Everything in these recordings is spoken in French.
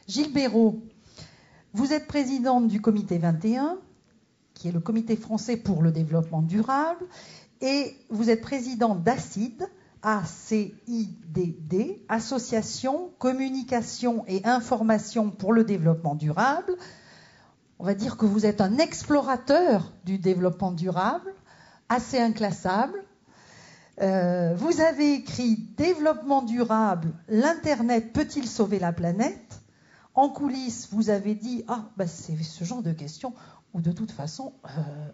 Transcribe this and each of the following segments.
Gilles Béraud, vous êtes présidente du comité 21, qui est le comité français pour le développement durable, et vous êtes présidente d'ACID, ACIDD, Association, Communication et Information pour le développement durable. On va dire que vous êtes un explorateur du développement durable, assez inclassable. Vous avez écrit « Développement durable, l'Internet peut-il sauver la planète ?» En coulisses, vous avez dit « c'est ce genre de questions où de toute façon,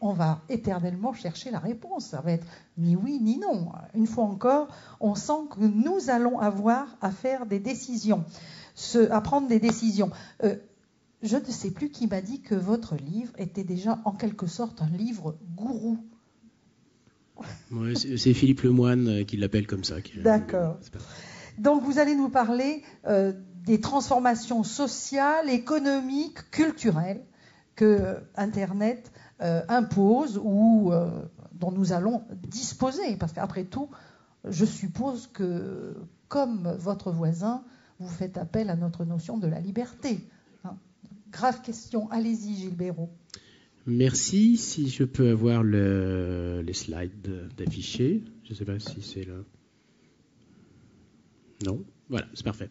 on va éternellement chercher la réponse. Ça va être ni oui ni non. » Une fois encore, on sent que nous allons avoir à faire des décisions, à prendre des décisions. Je ne sais plus qui m'a dit que votre livre était déjà en quelque sorte un livre gourou. Ouais, c'est Philippe Lemoine qui l'appelle comme ça. D'accord. Donc vous allez nous parler des transformations sociales, économiques, culturelles que Internet impose ou dont nous allons disposer. Parce qu'après tout, je suppose que, comme votre voisin, vous faites appel à notre notion de la liberté. Hein. Grave question. Allez-y, Gilles Béraud. Merci. Si je peux avoir les slides d'afficher. Je ne sais pas si c'est là. Non. Voilà, c'est parfait.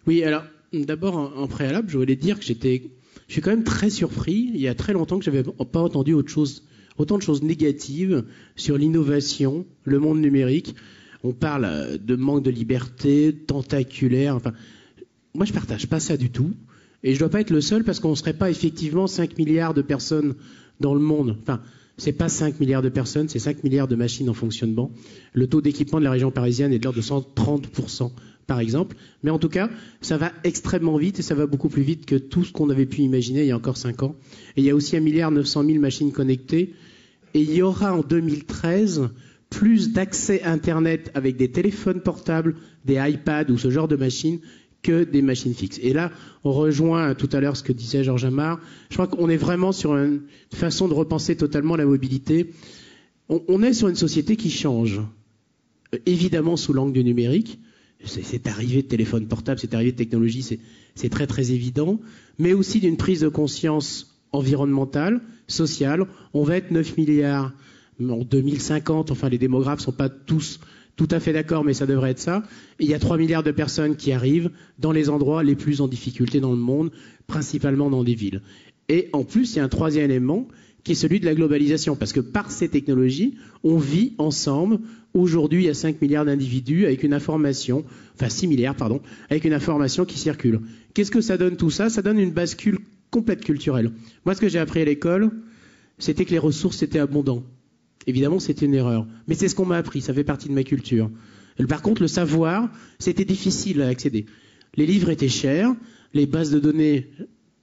Oui, alors, d'abord, en préalable, je voulais dire que je suis quand même très surpris. Il y a très longtemps que je n'avais pas entendu autant de choses négatives sur l'innovation, le monde numérique. On parle de manque de liberté, tentaculaire. Enfin, moi, je ne partage pas ça du tout. Et je ne dois pas être le seul parce qu'on ne serait pas effectivement 5 milliards de personnes dans le monde. Enfin, ce n'est pas 5 milliards de personnes, c'est 5 milliards de machines en fonctionnement. Le taux d'équipement de la région parisienne est de l'ordre de 130%, par exemple. Mais en tout cas, ça va extrêmement vite et ça va beaucoup plus vite que tout ce qu'on avait pu imaginer il y a encore 5 ans. Et il y a aussi 1,9 milliard machines connectées. Et il y aura en 2013 plus d'accès Internet avec des téléphones portables, des iPads ou ce genre de machines que des machines fixes. Et là, on rejoint tout à l'heure ce que disait Georges Amar. Je crois qu'on est vraiment sur une façon de repenser totalement la mobilité. On est sur une société qui change, évidemment sous l'angle du numérique. C'est arrivé de téléphone portable, c'est arrivé de technologie, c'est très très évident, mais aussi d'une prise de conscience environnementale, sociale. On va être 9 milliards en 2050, enfin les démographes ne sont pas tous tout à fait d'accord, mais ça devrait être ça. Et il y a 3 milliards de personnes qui arrivent dans les endroits les plus en difficulté dans le monde, principalement dans des villes. Et en plus, il y a un troisième élément qui est celui de la globalisation, parce que par ces technologies, on vit ensemble. Aujourd'hui, il y a 5 milliards d'individus avec une information, enfin 6 milliards, pardon, avec une information qui circule. Qu'est-ce que ça donne tout ça? Ça donne une bascule complète culturelle. Moi, ce que j'ai appris à l'école, c'était que les ressources étaient abondantes. Évidemment, c'était une erreur. Mais c'est ce qu'on m'a appris, ça fait partie de ma culture. Par contre, le savoir, c'était difficile à accéder. Les livres étaient chers, les bases de données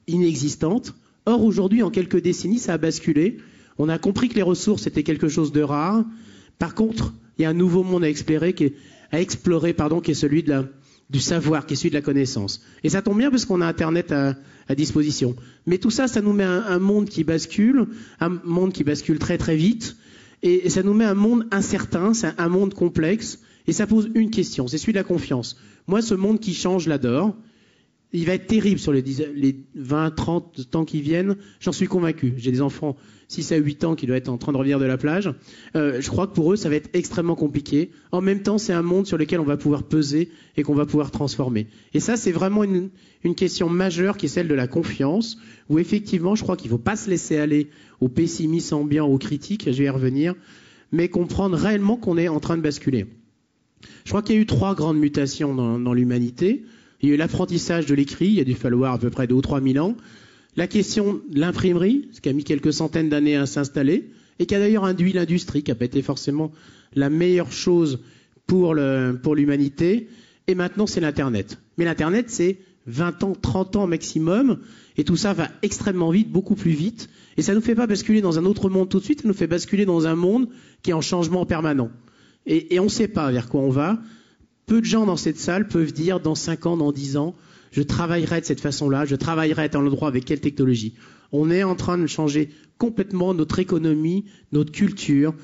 inexistantes. Or, aujourd'hui, en quelques décennies, ça a basculé. On a compris que les ressources étaient quelque chose de rare. Par contre, il y a un nouveau monde à explorer, qui est celui du savoir, qui est celui de la connaissance. Et ça tombe bien parce qu'on a Internet à disposition. Mais tout ça, ça nous met un monde qui bascule très très vite. Et ça nous met un monde incertain, c'est un monde complexe, et ça pose une question, c'est celui de la confiance. Moi, ce monde qui change, je l'adore. Il va être terrible sur les 20, 30 temps qui viennent, j'en suis convaincu. J'ai des enfants 6 à 8 ans qui doivent être en train de revenir de la plage. Je crois que pour eux, ça va être extrêmement compliqué. En même temps, c'est un monde sur lequel on va pouvoir peser et qu'on va pouvoir transformer. Et ça, c'est vraiment une question majeure qui est celle de la confiance, où effectivement, je crois qu'il ne faut pas se laisser aller au pessimisme ambiant, aux critiques, je vais y revenir, mais comprendre réellement qu'on est en train de basculer. Je crois qu'il y a eu 3 grandes mutations dans l'humanité. Il y a eu l'apprentissage de l'écrit, il a dû falloir à peu près 2 ou 3 000 ans. La question de l'imprimerie, ce qui a mis quelques centaines d'années à s'installer, et qui a d'ailleurs induit l'industrie, qui n'a pas été forcément la meilleure chose pour l'humanité. Et maintenant, c'est l'Internet. Mais l'Internet, c'est 20 ans, 30 ans maximum, et tout ça va extrêmement vite, beaucoup plus vite. Et ça ne nous fait pas basculer dans un autre monde tout de suite, ça nous fait basculer dans un monde qui est en changement permanent. Et on ne sait pas vers quoi on va. Peu de gens dans cette salle peuvent dire dans 5 ans, dans 10 ans, je travaillerai de cette façon-là, je travaillerai à tel endroit avec quelle technologie. On est en train de changer complètement notre économie, notre culture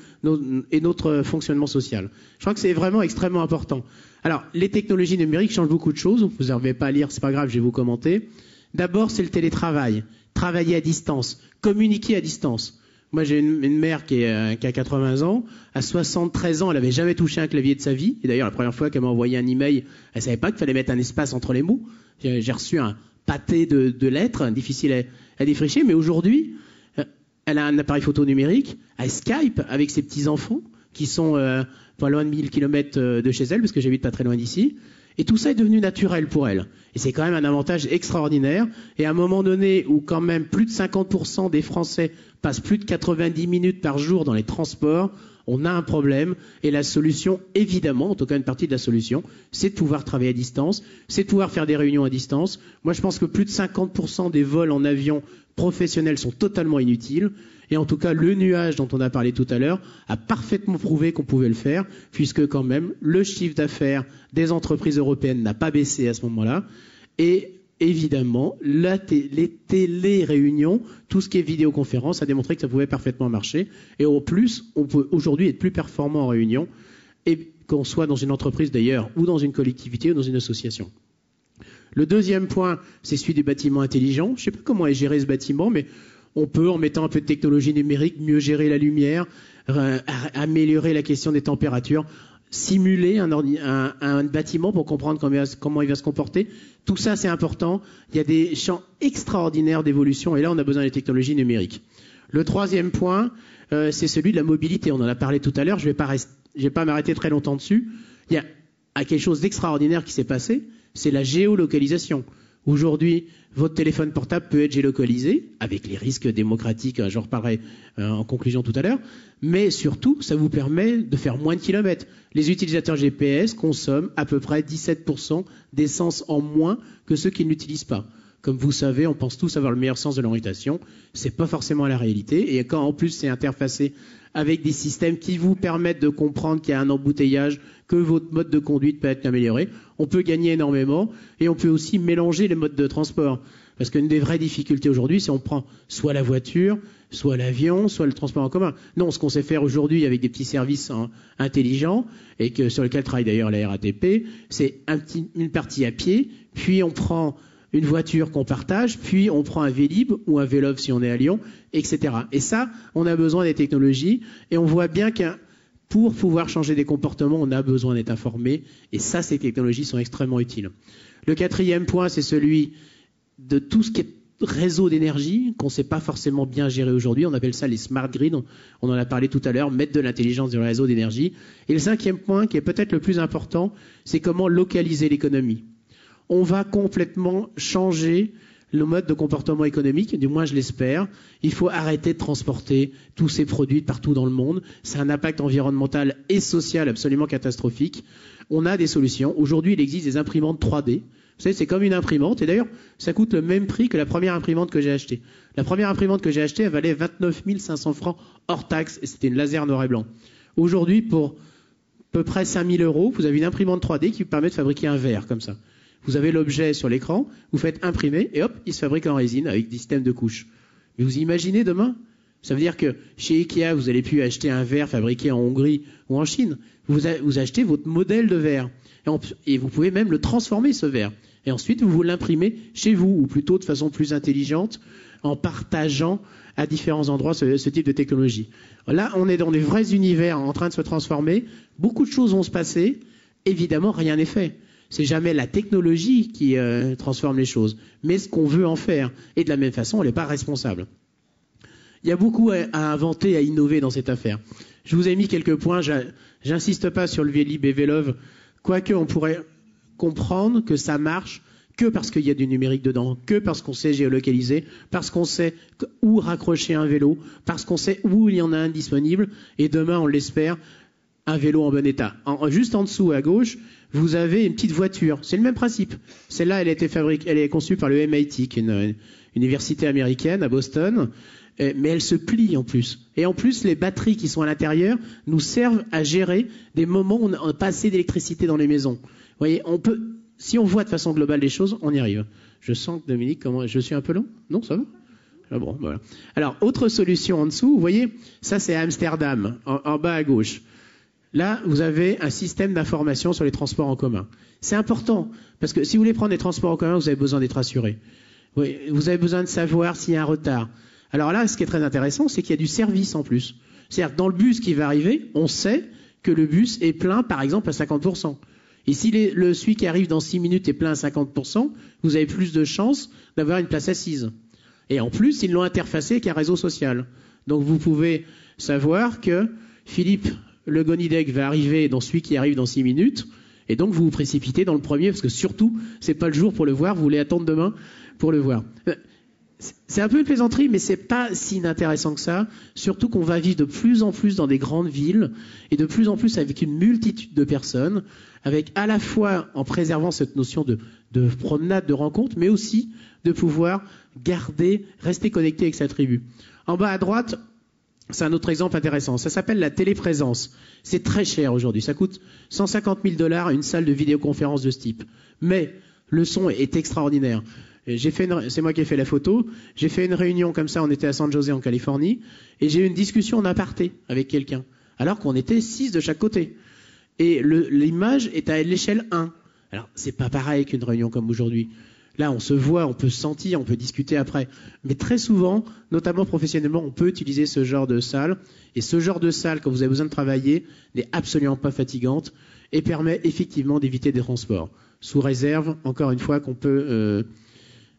et notre fonctionnement social. Je crois que c'est vraiment extrêmement important. Alors, les technologies numériques changent beaucoup de choses. Vous n'arrivez pas à lire, c'est pas grave, je vais vous commenter. D'abord, c'est le télétravail, travailler à distance, communiquer à distance. Moi, j'ai une mère qui a 80 ans. À 73 ans, elle n'avait jamais touché un clavier de sa vie. Et d'ailleurs, la première fois qu'elle m'a envoyé un email, elle savait pas qu'il fallait mettre un espace entre les mots. J'ai reçu un pâté de lettres, difficile à défricher. Mais aujourd'hui, elle a un appareil photo numérique, elle Skype avec ses petits-enfants qui sont pas loin de 1000 km de chez elle, parce que j'habite pas très loin d'ici. Et tout ça est devenu naturel pour elle. Et c'est quand même un avantage extraordinaire. Et à un moment donné où quand même plus de 50% des Français passent plus de 90 minutes par jour dans les transports, on a un problème. Et la solution, évidemment, en tout cas une partie de la solution, c'est de pouvoir travailler à distance, c'est de pouvoir faire des réunions à distance. Moi, je pense que plus de 50% des vols en avion professionnels sont totalement inutiles. Et en tout cas, le nuage dont on a parlé tout à l'heure a parfaitement prouvé qu'on pouvait le faire, puisque quand même, le chiffre d'affaires des entreprises européennes n'a pas baissé à ce moment-là. Et évidemment, les télé-réunions, tout ce qui est vidéoconférence, a démontré que ça pouvait parfaitement marcher. Et au plus, on peut aujourd'hui être plus performant en réunion, et qu'on soit dans une entreprise d'ailleurs, ou dans une collectivité, ou dans une association. Le deuxième point, c'est celui du bâtiment intelligent. Je ne sais pas comment est géré ce bâtiment, mais on peut, en mettant un peu de technologie numérique, mieux gérer la lumière, améliorer la question des températures, simuler un bâtiment pour comprendre comment il va se comporter. Tout ça, c'est important. Il y a des champs extraordinaires d'évolution et là, on a besoin des technologies numériques. Le troisième point, c'est celui de la mobilité. On en a parlé tout à l'heure. Je vais pas m'arrêter très longtemps dessus. Il y a quelque chose d'extraordinaire qui s'est passé, c'est la géolocalisation. Aujourd'hui, votre téléphone portable peut être géolocalisé, avec les risques démocratiques, j'en reparlerai en conclusion tout à l'heure, mais surtout, ça vous permet de faire moins de kilomètres. Les utilisateurs GPS consomment à peu près 17% d'essence en moins que ceux qui ne l'utilisent pas. Comme vous savez, on pense tous avoir le meilleur sens de l'orientation. C'est pas forcément la réalité. Et quand en plus c'est interfacé avec des systèmes qui vous permettent de comprendre qu'il y a un embouteillage, que votre mode de conduite peut être amélioré, on peut gagner énormément. Et on peut aussi mélanger les modes de transport. Parce qu'une des vraies difficultés aujourd'hui, c'est on prend soit la voiture, soit l'avion, soit le transport en commun. Non, ce qu'on sait faire aujourd'hui avec des petits services intelligents, et sur lesquels travaille d'ailleurs la RATP, c'est une partie à pied, puis on prend une voiture qu'on partage, puis on prend un Vélib ou un Vélov si on est à Lyon, etc. Et ça, on a besoin des technologies, et on voit bien que pour pouvoir changer des comportements, on a besoin d'être informé, et ça, ces technologies sont extrêmement utiles. Le quatrième point, c'est celui de tout ce qui est réseau d'énergie, qu'on ne sait pas forcément bien gérer aujourd'hui. On appelle ça les smart grids. On en a parlé tout à l'heure, mettre de l'intelligence dans le réseau d'énergie. Et le cinquième point, qui est peut-être le plus important, c'est comment localiser l'économie. On va complètement changer le mode de comportement économique, du moins je l'espère. Il faut arrêter de transporter tous ces produits partout dans le monde. C'est un impact environnemental et social absolument catastrophique. On a des solutions. Aujourd'hui, il existe des imprimantes 3D. Vous savez, c'est comme une imprimante. Et d'ailleurs, ça coûte le même prix que la première imprimante que j'ai achetée. La première imprimante que j'ai achetée, elle valait 29 500 francs hors taxe. Et c'était une laser noir et blanc. Aujourd'hui, pour à peu près 5 000 €, vous avez une imprimante 3D qui vous permet de fabriquer un verre comme ça. Vous avez l'objet sur l'écran, vous faites imprimer et hop, il se fabrique en résine avec des systèmes de couches. Mais vous imaginez demain? Ça veut dire que chez Ikea, vous allez plus acheter un verre fabriqué en Hongrie ou en Chine. Vous achetez votre modèle de verre. Et vous pouvez même le transformer, ce verre. Et ensuite, vous l'imprimez chez vous, ou plutôt de façon plus intelligente, en partageant à différents endroits ce type de technologie. Là, on est dans des vrais univers en train de se transformer. Beaucoup de choses vont se passer. Évidemment, rien n'est fait. C'est jamais la technologie qui transforme les choses, mais ce qu'on veut en faire. Et de la même façon, on n'est pas responsable. Il y a beaucoup à inventer, à innover dans cette affaire. Je vous ai mis quelques points. J'insiste pas sur le Vélib et Vélov, quoique on pourrait comprendre que ça marche que parce qu'il y a du numérique dedans, que parce qu'on sait géolocaliser, parce qu'on sait où raccrocher un vélo, parce qu'on sait où il y en a un disponible, et demain, on l'espère, un vélo en bon état. Juste en dessous, à gauche, vous avez une petite voiture. C'est le même principe. Celle-là, elle est conçue par le MIT, qui est une université américaine à Boston, mais elle se plie en plus. Et en plus, les batteries qui sont à l'intérieur nous servent à gérer des moments où on n'a pas assez d'électricité dans les maisons. Vous voyez, si on voit de façon globale les choses, on y arrive. Je sens que Dominique, je suis un peu long? Non, ça va? Ah bon, voilà. Alors, autre solution en dessous, vous voyez, ça c'est à Amsterdam, en bas à gauche. Là, vous avez un système d'information sur les transports en commun. C'est important, parce que si vous voulez prendre les transports en commun, vous avez besoin d'être assuré. Oui, vous avez besoin de savoir s'il y a un retard. Alors là, ce qui est très intéressant, c'est qu'il y a du service en plus. C'est-à-dire, dans le bus qui va arriver, on sait que le bus est plein, par exemple, à 50%. Et si celui qui arrive dans 6 minutes est plein à 50%, vous avez plus de chances d'avoir une place assise. Et en plus, ils l'ont interfacé avec un réseau social. Donc vous pouvez savoir que Philippe Le Gonidec va arriver dans celui qui arrive dans 6 minutes, et donc vous vous précipitez dans le premier, parce que surtout, c'est pas le jour pour le voir, vous voulez attendre demain pour le voir. C'est un peu une plaisanterie, mais c'est pas si inintéressant que ça, surtout qu'on va vivre de plus en plus dans des grandes villes, et de plus en plus avec une multitude de personnes, avec à la fois en préservant cette notion de promenade, de rencontre, mais aussi de pouvoir rester connecté avec sa tribu. En bas à droite, c'est un autre exemple intéressant. Ça s'appelle la téléprésence. C'est très cher aujourd'hui. Ça coûte $150 000 une salle de vidéoconférence de ce type. Mais le son est extraordinaire. C'est moi qui ai fait la photo. J'ai fait une réunion comme ça. On était à San José en Californie. Et j'ai eu une discussion en aparté avec quelqu'un. Alors qu'on était 6 de chaque côté. Et l'image est à l'échelle 1. Alors, c'est pas pareil qu'une réunion comme aujourd'hui. Là, on se voit, on peut se sentir, on peut discuter après. Mais très souvent, notamment professionnellement, on peut utiliser ce genre de salle. Et ce genre de salle, quand vous avez besoin de travailler, n'est absolument pas fatigante et permet effectivement d'éviter des transports. Sous réserve, encore une fois, qu'on peut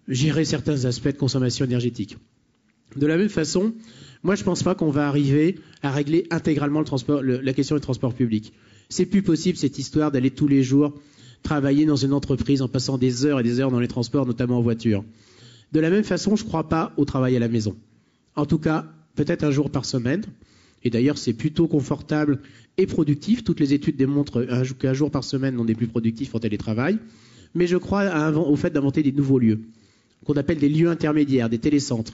gérer certains aspects de consommation énergétique. De la même façon, moi, je ne pense pas qu'on va arriver à régler intégralement la question du transport public. C'est plus possible, cette histoire d'aller tous les jours travailler dans une entreprise en passant des heures et des heures dans les transports, notamment en voiture. De la même façon, je ne crois pas au travail à la maison. En tout cas, peut-être un jour par semaine. Et d'ailleurs, c'est plutôt confortable et productif. Toutes les études démontrent qu'un jour par semaine, on est plus productif en télétravail. Mais je crois au fait d'inventer des nouveaux lieux, qu'on appelle des lieux intermédiaires, des télécentres.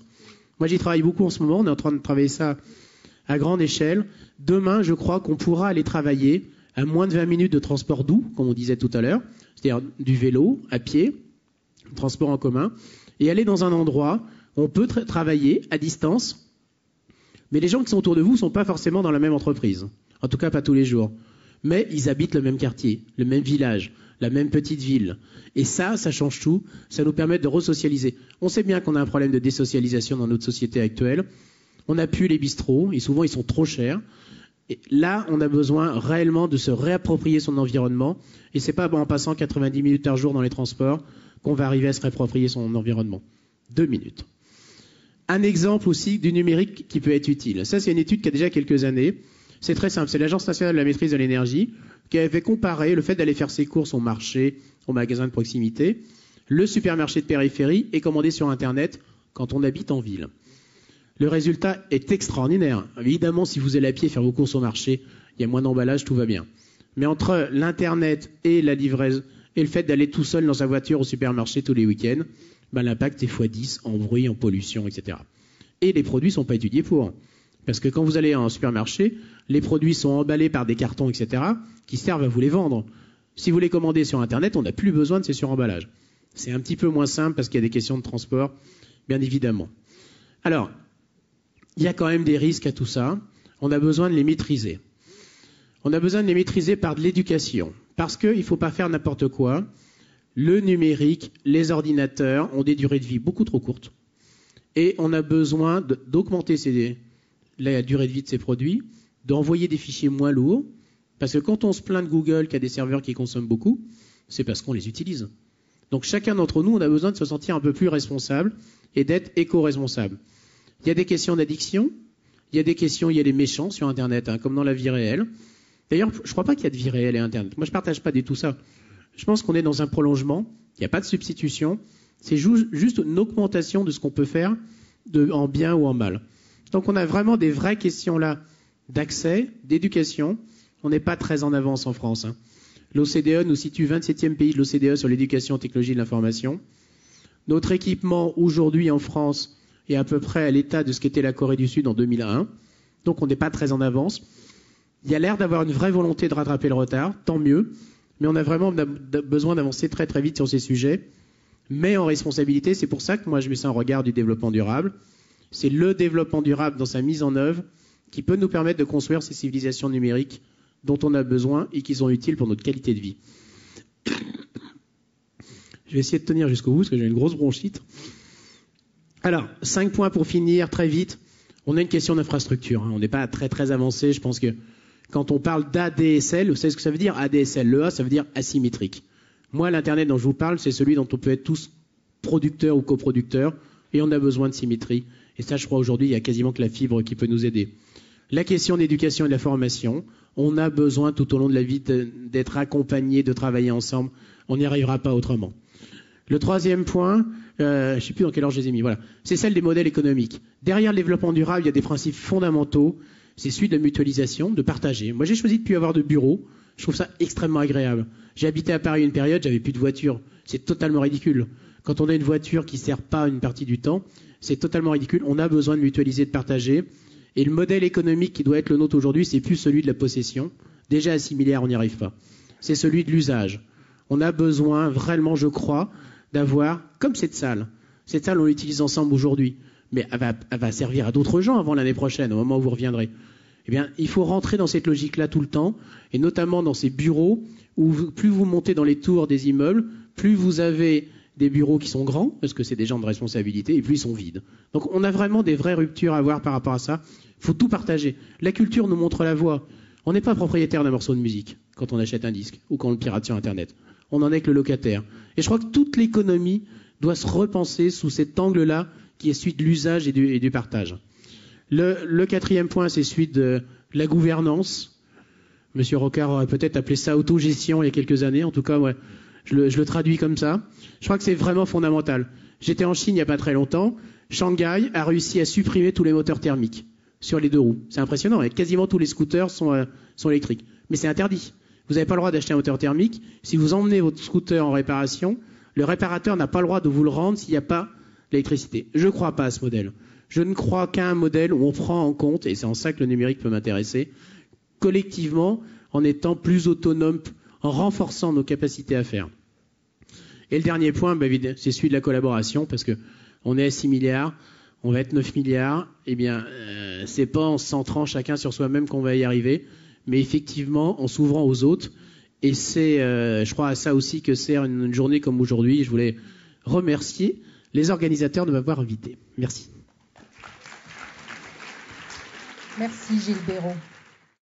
Moi, j'y travaille beaucoup en ce moment. On est en train de travailler ça à grande échelle. Demain, je crois qu'on pourra aller travailler à moins de 20 minutes de transport doux, comme on disait tout à l'heure, c'est-à-dire du vélo, à pied, transport en commun, et aller dans un endroit où on peut travailler à distance, mais les gens qui sont autour de vous ne sont pas forcément dans la même entreprise, en tout cas pas tous les jours, mais ils habitent le même quartier, le même village, la même petite ville, et ça change tout, ça nous permet de resocialiser. On sait bien qu'on a un problème de désocialisation dans notre société actuelle, on n'a plus les bistrots, et souvent ils sont trop chers. Et là, on a besoin réellement de se réapproprier son environnement. Et c'est pas en passant 90 minutes par jour dans les transports qu'on va arriver à se réapproprier son environnement. 2 minutes. Un exemple aussi du numérique qui peut être utile. Ça, c'est une étude qui a déjà quelques années. C'est très simple. C'est l'Agence nationale de la maîtrise de l'énergie qui avait comparé le fait d'aller faire ses courses au marché, au magasin de proximité, le supermarché de périphérie et commander sur Internet quand on habite en ville. Le résultat est extraordinaire. Évidemment, si vous allez à pied faire vos courses au marché, il y a moins d'emballage, tout va bien. Mais entre l'Internet et la livraison, et le fait d'aller tout seul dans sa voiture au supermarché tous les week-ends, l'impact est x10 en bruit, en pollution, etc. Et les produits ne sont pas étudiés pour. Parce que quand vous allez en supermarché, les produits sont emballés par des cartons, etc., qui servent à vous les vendre. Si vous les commandez sur Internet, on n'a plus besoin de ces suremballages. C'est un petit peu moins simple parce qu'il y a des questions de transport, bien évidemment. Alors, il y a quand même des risques à tout ça. On a besoin de les maîtriser. On a besoin de les maîtriser par de l'éducation. Parce qu'il ne faut pas faire n'importe quoi. Le numérique, les ordinateurs ont des durées de vie beaucoup trop courtes. Et on a besoin d'augmenter la durée de vie de ces produits, d'envoyer des fichiers moins lourds. Parce que quand on se plaint de Google qui a des serveurs qui consomment beaucoup, c'est parce qu'on les utilise. Donc chacun d'entre nous, on a besoin de se sentir un peu plus responsable et d'être éco-responsable. Il y a des questions d'addiction, il y a des méchants sur Internet, comme dans la vie réelle. D'ailleurs, je ne crois pas qu'il y a de vie réelle et Internet. Moi, je ne partage pas du tout ça. Je pense qu'on est dans un prolongement, il n'y a pas de substitution, c'est juste une augmentation de ce qu'on peut faire en bien ou en mal. Donc on a vraiment des vraies questions là d'accès, d'éducation. On n'est pas très en avance en France. L'OCDE nous situe 27e pays de l'OCDE sur l'éducation et technologie de l'information. Notre équipement aujourd'hui en France est à peu près à l'état de ce qu'était la Corée du Sud en 2001. Donc on n'est pas très en avance. Il y a l'air d'avoir une vraie volonté de rattraper le retard, tant mieux. Mais on a vraiment besoin d'avancer très très vite sur ces sujets. Mais en responsabilité, c'est pour ça que moi je mets ça en regard du développement durable. C'est le développement durable dans sa mise en œuvre qui peut nous permettre de construire ces civilisations numériques dont on a besoin et qui sont utiles pour notre qualité de vie. Je vais essayer de tenir jusqu'au bout parce que j'ai une grosse bronchite. Alors, 5 points pour finir, très vite. On a une question d'infrastructure. On n'est pas très très avancé. Je pense que quand on parle d'ADSL, vous savez ce que ça veut dire ADSL, le A, ça veut dire asymétrique. Moi, l'Internet dont je vous parle, c'est celui dont on peut être tous producteurs ou coproducteurs, et on a besoin de symétrie. Et ça, je crois, aujourd'hui, il y a quasiment que la fibre qui peut nous aider. La question d'éducation et de la formation, on a besoin tout au long de la vie d'être accompagnés, de travailler ensemble. On n'y arrivera pas autrement. Le troisième point, je ne sais plus dans quel ordre je les ai mis, voilà, c'est celle des modèles économiques. Derrière le développement durable, il y a des principes fondamentaux. C'est celui de la mutualisation, de partager. Moi, j'ai choisi de ne plus avoir de bureau. Je trouve ça extrêmement agréable. J'ai habité à Paris une période, j'avais plus de voiture. C'est totalement ridicule. Quand on a une voiture qui ne sert pas une partie du temps, c'est totalement ridicule. On a besoin de mutualiser, de partager. Et le modèle économique qui doit être le nôtre aujourd'hui, c'est plus celui de la possession. Déjà assimilaire, on n'y arrive pas. C'est celui de l'usage. On a besoin vraiment, je crois, d'avoir, comme cette salle. Cette salle, on l'utilise ensemble aujourd'hui. Mais elle va servir à d'autres gens avant l'année prochaine, au moment où vous reviendrez. Eh bien, il faut rentrer dans cette logique-là tout le temps, et notamment dans ces bureaux où plus vous montez dans les tours des immeubles, plus vous avez des bureaux qui sont grands, parce que c'est des gens de responsabilité, et plus ils sont vides. Donc on a vraiment des vraies ruptures à avoir par rapport à ça. Il faut tout partager. La culture nous montre la voie. On n'est pas propriétaire d'un morceau de musique quand on achète un disque ou quand on le pirate sur Internet. On en est que le locataire. Et je crois que toute l'économie doit se repenser sous cet angle-là qui est celui de l'usage et du partage. Le quatrième point, c'est celui de la gouvernance. Monsieur Rocard aurait peut-être appelé ça autogestion il y a quelques années. En tout cas, ouais, je le traduis comme ça. Je crois que c'est vraiment fondamental. J'étais en Chine il n'y a pas très longtemps. Shanghai a réussi à supprimer tous les moteurs thermiques sur les 2 roues. C'est impressionnant. Et quasiment tous les scooters sont électriques. Mais c'est interdit. Vous n'avez pas le droit d'acheter un moteur thermique. Si vous emmenez votre scooter en réparation, le réparateur n'a pas le droit de vous le rendre s'il n'y a pas l'électricité. Je ne crois pas à ce modèle. Je ne crois qu'à un modèle où on prend en compte, et c'est en ça que le numérique peut m'intéresser, collectivement, en étant plus autonome, en renforçant nos capacités à faire. Et le dernier point, c'est celui de la collaboration, parce que on est à 6 milliards, on va être 9 milliards, eh bien, c'est pas en se centrant chacun sur soi-même qu'on va y arriver, mais effectivement en s'ouvrant aux autres. Et c'est, je crois à ça aussi que sert une journée comme aujourd'hui. Je voulais remercier les organisateurs de m'avoir invité. Merci. Merci Gilles Béraud.